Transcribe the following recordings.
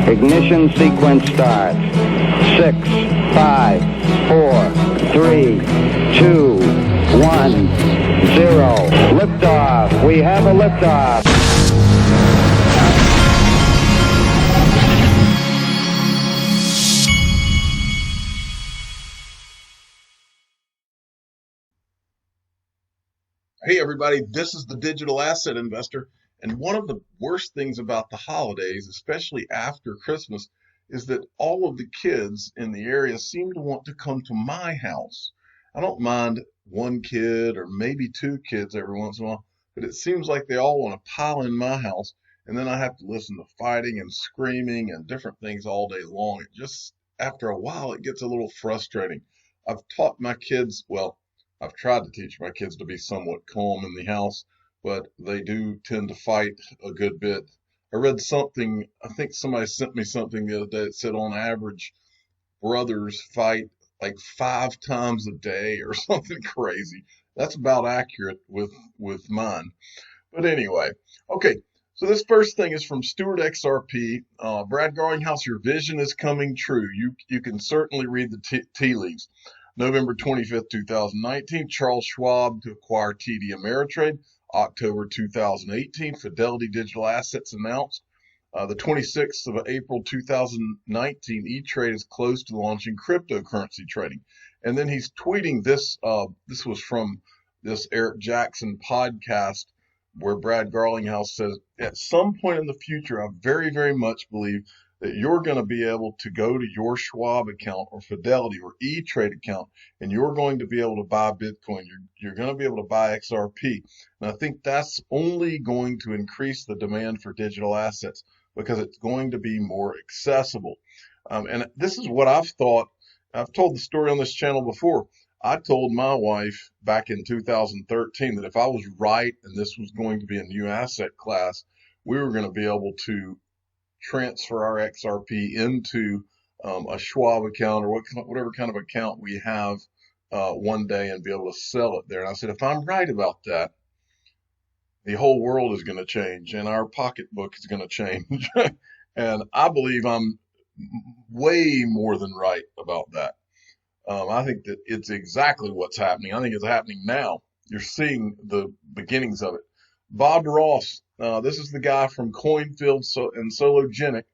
Ignition sequence starts. 6, 5, 4, 3, 2, 1, 0. Liftoff. We have a liftoff. Hey everybody, this is the Digital Asset Investor, and one of the worst things about the holidays, especially after Christmas, is that all of the kids in the area seem to want to come to my house. I don't mind one kid or maybe two kids every once in a while, but it seems like they all want to pile in my house, and then I have to listen to fighting and screaming and different things all day long. It just, after a while, it gets a little frustrating. I've taught my kids, I've tried to teach my kids to be somewhat calm in the house, but they do tend to fight a good bit. I read something, I think somebody sent me something the other day that said on average, brothers fight like 5 times a day or something crazy. That's about accurate with mine. But anyway, okay, so this first thing is from Stewart XRP. Brad Garlinghouse, your vision is coming true. You can certainly read the tea leaves. November 25th, 2019, Charles Schwab to acquire TD Ameritrade. October 2018, Fidelity Digital Assets announced. The 26th of April 2019, E-Trade is close to launching cryptocurrency trading. And then he's tweeting this. This was from this Eric Jackson podcast where Brad Garlinghouse says, at some point in the future, I very, very much believe that you're going to be able to go to your Schwab account or Fidelity or E-Trade account, and you're going to be able to buy Bitcoin. You're going to be able to buy XRP. And I think that's only going to increase the demand for digital assets because it's going to be more accessible. And this is what I've thought. I've told the story on this channel before. I told my wife back in 2013 that if I was right and this was going to be a new asset class, we were going to be able to transfer our XRP into a Schwab account or whatever kind of account we have one day and be able to sell it there. And I said, if I'm right about that, the whole world is going to change and our pocketbook is going to change. And I believe I'm way more than right about that. I think that it's exactly what's happening. I think it's happening now. You're seeing the beginnings of it. Bob Ross, this is the guy from Coinfield and Sologenic.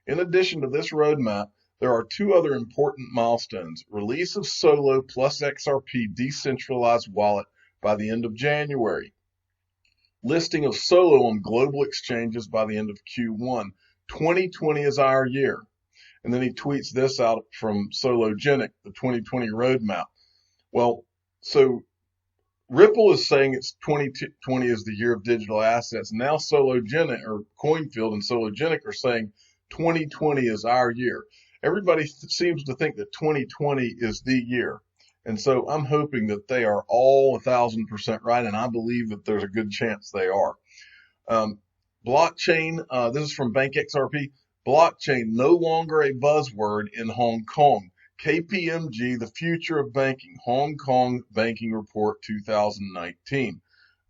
In addition to this roadmap, there are 2 other important milestones. Release of Solo plus XRP decentralized wallet by the end of January. Listing of Solo on global exchanges by the end of Q1. 2020 is our year. And then he tweets this out from Sologenic, the 2020 roadmap. Well, so Ripple is saying it's 2020 is the year of digital assets. Now Sologenic or Coinfield and Sologenic are saying 2020 is our year. Everybody seems to think that 2020 is the year. And so I'm hoping that they are all 1,000% right, and I believe that there's a good chance they are. Blockchain, this is from Bank XRP. Blockchain no longer a buzzword in Hong Kong. KPMG, the future of banking, Hong Kong Banking Report 2019.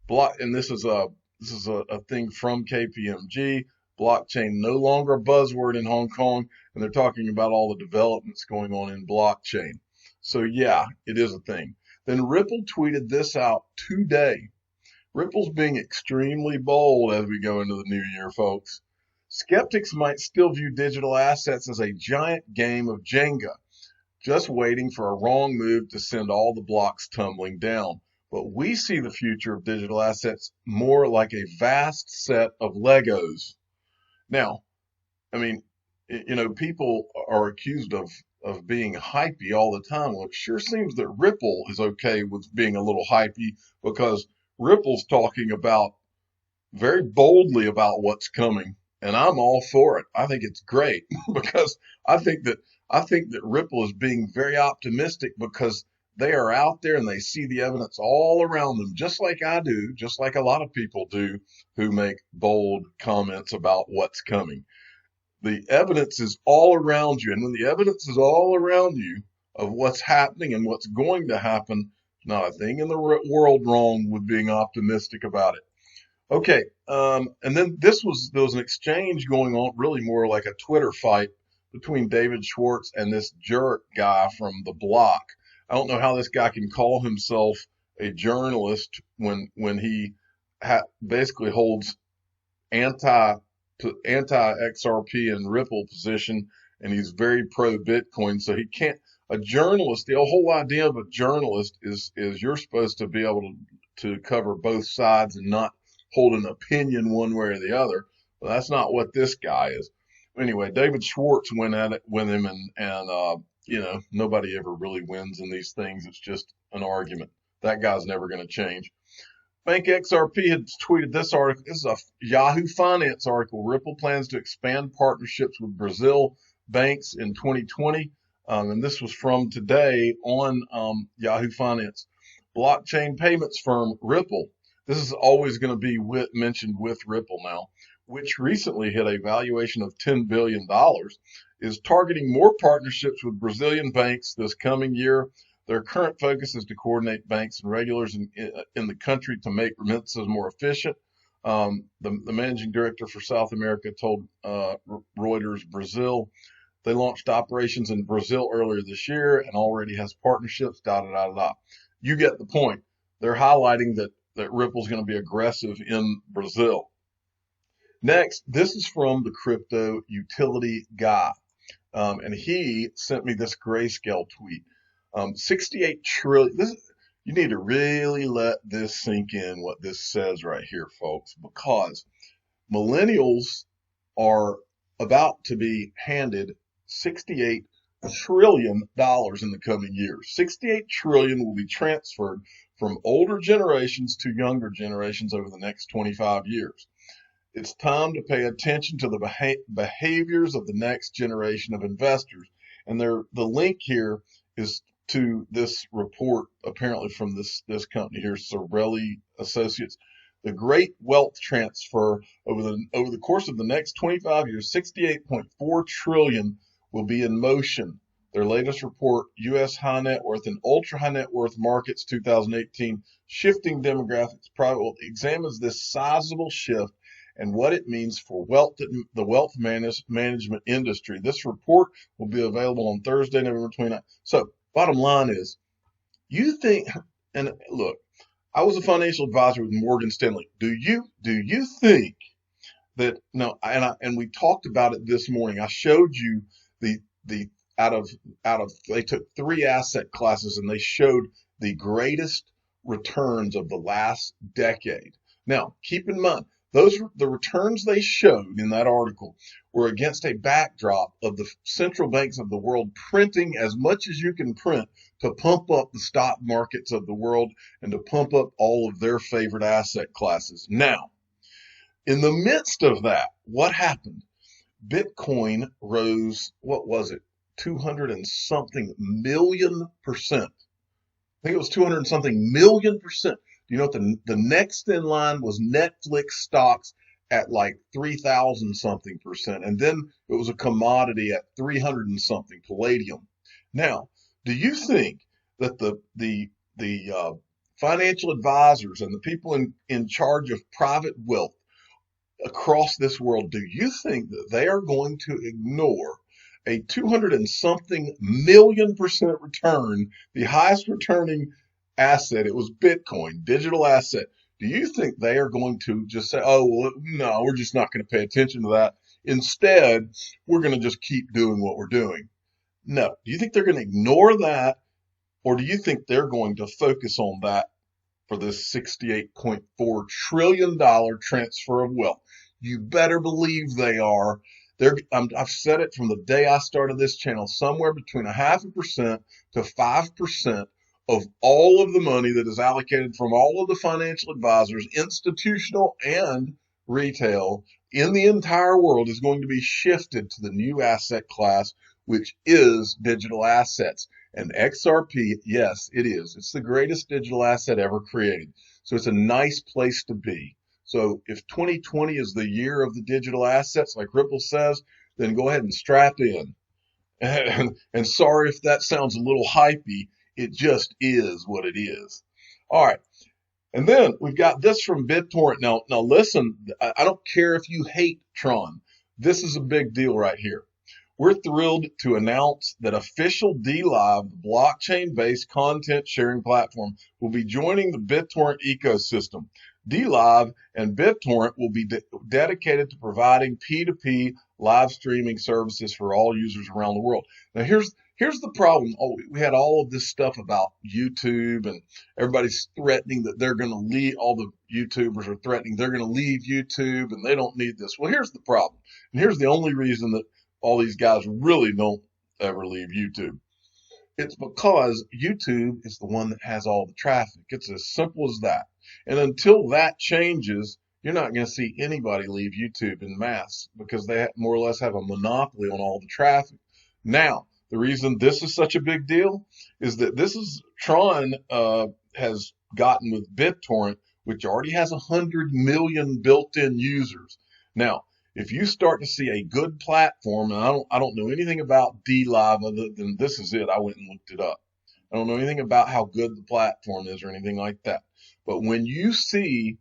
And this is a thing from KPMG. Blockchain no longer a buzzword in Hong Kong, and they're talking about all the developments going on in blockchain. So yeah, it is a thing. Then Ripple tweeted this out today. Ripple's being extremely bold as we go into the new year, folks. Skeptics might still view digital assets as a giant game of Jenga, just waiting for a wrong move to send all the blocks tumbling down. But we see the future of digital assets more like a vast set of Legos. Now, I mean, people are accused of being hypey all the time. Well, it sure seems that Ripple is okay with being a little hypey because Ripple's talking about very boldly about what's coming. And I'm all for it. I think it's great because I think that Ripple is being very optimistic because they are out there and they see the evidence all around them, just like I do, just like a lot of people do who make bold comments about what's coming. The evidence is all around you. And when the evidence is all around you of what's happening and what's going to happen, not a thing in the world wrong with being optimistic about it. Okay, and then there was an exchange going on, really more like a Twitter fight between David Schwartz and this jerk guy from the block. I don't know how this guy can call himself a journalist when he basically holds anti anti XRP and Ripple position, and he's very pro Bitcoin. So he can't. A journalist, the whole idea of a journalist is you're supposed to be able to cover both sides and not hold an opinion one way or the other. But that's not what this guy is. Anyway, David Schwartz went at it with him, and nobody ever really wins in these things. It's just an argument. That guy's never going to change. Bank XRP had tweeted this article. This is a Yahoo Finance article. Ripple plans to expand partnerships with Brazil banks in 2020. And this was from today on Yahoo Finance. Blockchain payments firm Ripple. This is always going to be mentioned with Ripple now, which recently hit a valuation of $10 billion, is targeting more partnerships with Brazilian banks this coming year. Their current focus is to coordinate banks and regulators in the country to make remittances more efficient. The managing director for South America told Reuters Brazil they launched operations in Brazil earlier this year and already has partnerships, You get the point. They're highlighting that Ripple's going to be aggressive in Brazil. Next, this is from the crypto utility guy. And he sent me this grayscale tweet. 68 trillion. You need to really let this sink in, what this says right here, folks, because millennials are about to be handed $68 trillion in the coming years. 68 trillion will be transferred from older generations to younger generations over the next 25 years. It's time to pay attention to the behaviors of the next generation of investors. And the link here is to this report, apparently from this company here, Sorelli Associates. The great wealth transfer over the course of the next 25 years, 68.4 trillion will be in motion. Their latest report, U.S. High Net Worth and Ultra High Net Worth Markets 2018, Shifting Demographics Private Wealth, examines this sizable shift and what it means for the wealth management industry. This report will be available on Thursday, November 29th. So, bottom line is, you think, and look, I was a financial advisor with Morgan Stanley. Do you think that, no, and we talked about it this morning. I showed you the out of they took 3 asset classes and they showed the greatest returns of the last decade. Now, keep in mind, the returns they showed in that article were against a backdrop of the central banks of the world printing as much as you can print to pump up the stock markets of the world and to pump up all of their favorite asset classes. Now, in the midst of that, what happened? Bitcoin rose, what was it, 200 and something million percent. I think it was 200 and something million percent. You know what the next in line was Netflix stocks at like 3,000 something percent. And then it was a commodity at 300 and something, palladium. Now, do you think that the financial advisors and the people in charge of private wealth across this world, do you think that they are going to ignore a 200 and something million percent return, the highest returning asset? It was Bitcoin, digital asset. Do you think they are going to just say, oh, well, no, we're just not going to pay attention to that. Instead, we're going to just keep doing what we're doing? No. Do you think they're going to ignore that? Or do you think they're going to focus on that for this $68.4 trillion transfer of wealth? You better believe they are. I've said it from the day I started this channel, somewhere between 0.5% to 5% of all of the money that is allocated from all of the financial advisors, institutional and retail, in the entire world is going to be shifted to the new asset class, which is digital assets. And XRP, yes, it is. It's the greatest digital asset ever created. So it's a nice place to be. So if 2020 is the year of the digital assets, like Ripple says, then go ahead and strap in. And sorry if that sounds a little hypey. It just is what it is. All right. And then we've got this from BitTorrent. Now listen, I don't care if you hate Tron. This is a big deal right here. We're thrilled to announce that official DLive, the blockchain-based content sharing platform, will be joining the BitTorrent ecosystem. DLive and BitTorrent will be dedicated to providing P2P live streaming services for all users around the world. Now here's the problem. We had all of this stuff about YouTube, and everybody's threatening that they're going to leave. All the YouTubers are threatening they're going to leave YouTube and they don't need this. Well, here's the problem. And here's the only reason that all these guys really don't ever leave YouTube. It's because YouTube is the one that has all the traffic. It's as simple as that. And until that changes, you're not going to see anybody leave YouTube in mass because they more or less have a monopoly on all the traffic. Now, the reason this is such a big deal is that Tron has gotten with BitTorrent, which already has 100 million built-in users. Now, if you start to see a good platform, and I don't know anything about DLive other than this is it. I went and looked it up. I don't know anything about how good the platform is or anything like that. But when you see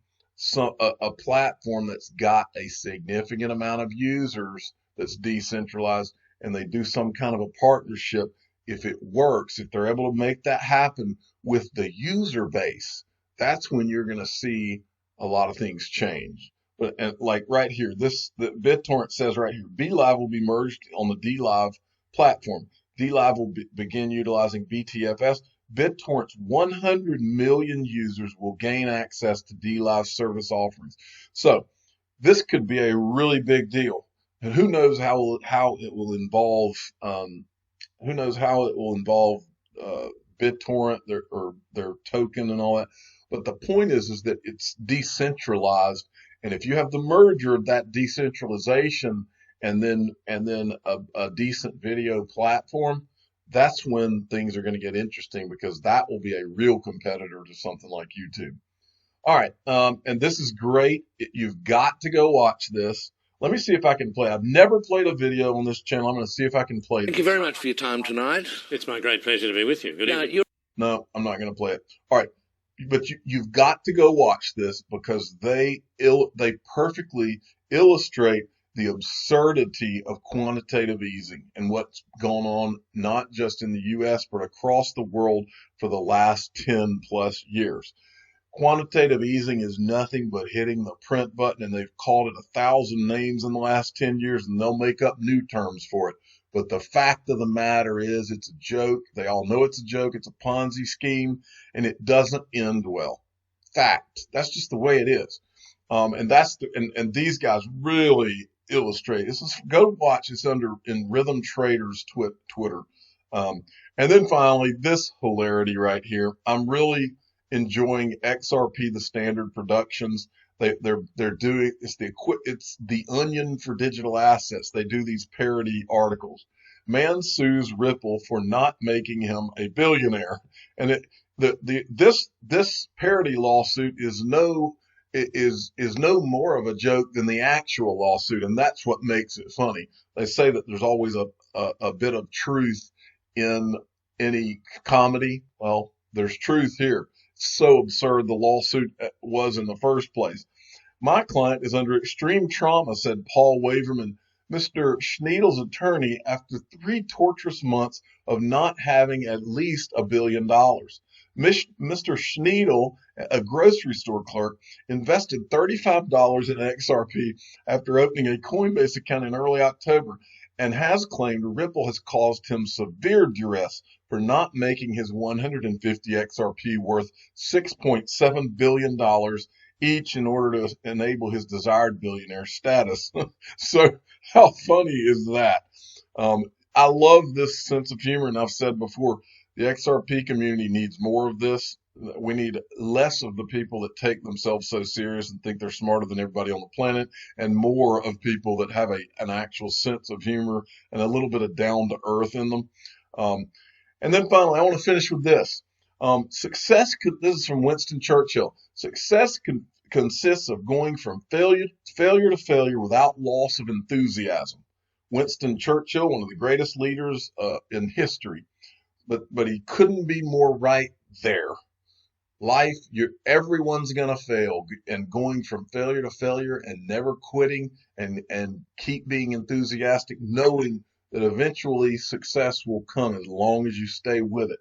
a platform that's got a significant amount of users that's decentralized, and they do some kind of a partnership, if it works, if they're able to make that happen with the user base, that's when you're going to see a lot of things change. But and like right here, the BitTorrent says right here, BLive will be merged on the DLive platform. DLive will begin utilizing BTFS. BitTorrent's 100 million users will gain access to DLive service offerings. So this could be a really big deal. And who knows how it will involve BitTorrent, their token and all that. But the point is that it's decentralized, and if you have the merger of that decentralization and then a decent video platform, that's when things are going to get interesting, because that will be a real competitor to something like YouTube. All right, and this is great. You've got to go watch this. Let me see if I can play. I've never played a video on this channel. I'm going to see if I can play this. Thank you very much for your time tonight. It's my great pleasure to be with you. Good evening. No, I'm not going to play it. All right, but you've got to go watch this, because they perfectly illustrate the absurdity of quantitative easing and what's gone on not just in the U.S. but across the world for the last 10 plus years. Quantitative easing is nothing but hitting the print button, and they've called it 1,000 names in the last 10 years, and they'll make up new terms for it. But the fact of the matter is, it's a joke. They all know it's a joke. It's a Ponzi scheme, and it doesn't end well. Fact. That's just the way it is. And these guys really illustrate this. Go watch this in Rhythm Trader's Twitter. And then finally, this hilarity right here. I'm really enjoying XRP, the Standard Productions. They're doing it's the Onion for digital assets. They do these parody articles. Man sues Ripple for not making him a billionaire, and this parody lawsuit is no more of a joke than the actual lawsuit, and that's what makes it funny. They say that there's always a bit of truth in any comedy. Well, there's truth here. So absurd the lawsuit was in the first place. My client is under extreme trauma, said Paul Waverman, Mr. Schniedel's attorney, after 3 torturous months of not having at least $1 billion. Mr. Schniedel, a grocery store clerk, invested $35 in XRP after opening a Coinbase account in early October, and has claimed Ripple has caused him severe duress for not making his 150 XRP worth $6.7 billion each in order to enable his desired billionaire status. So how funny is that? I love this sense of humor, and I've said before, the XRP community needs more of this. We need less of the people that take themselves so serious and think they're smarter than everybody on the planet, and more of people that have an actual sense of humor and a little bit of down to earth in them. And then finally, I want to finish with this. This is from Winston Churchill. Success consists of going from failure to failure without loss of enthusiasm. Winston Churchill, one of the greatest leaders in history, but he couldn't be more right there. life, everyone's going to fail, and going from failure to failure and never quitting and keep being enthusiastic, knowing that eventually success will come as long as you stay with it.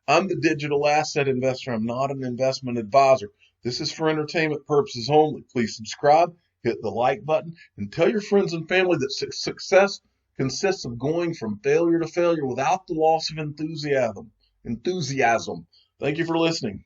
I'm the digital asset investor. I'm not an investment advisor. This is for entertainment purposes only. Please subscribe, hit the like button, and tell your friends and family that success consists of going from failure to failure without the loss of enthusiasm. Thank you for listening.